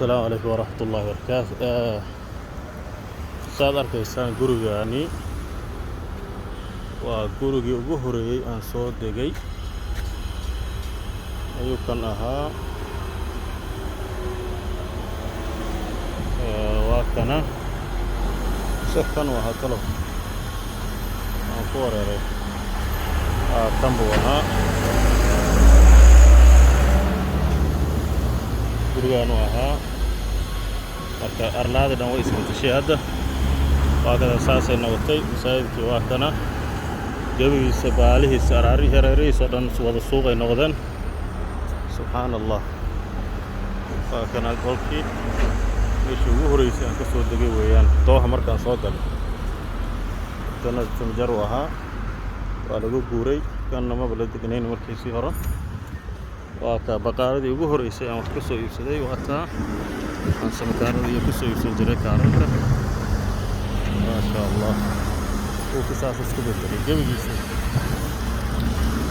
السلام عليكم ورحمة الله وبركاته. saad arkaysaan gurigaani waa gurigii ugu horeeyay aan soo degay ayuu kan ahaa. waa kana kan waa talo aan ku wareeray kan buu ahaa gurigaan uu ahaa. marka arlaada dhan way isbedeshay hadda waa kada saasay noqotay. masaajidkii waa kana gabigiisa baalihiisa hareerihiisa dhan wada suuqay noqdeen. subxaan allah. waa kana qolkii meeshii ugu horeysay aan ka soo degay weeyaan dooha markaan soo galay. kana samjar uu ahaa waa lagu guuray kanna maba la degnayn markiisii hore. waa ka baqaaradii ugu horeysay aan wax ka soo iibsaday waa taa aan samakaarada ku soo iibsan jiray kaararka. ما شاء الله. وكساس اسكبت جميل.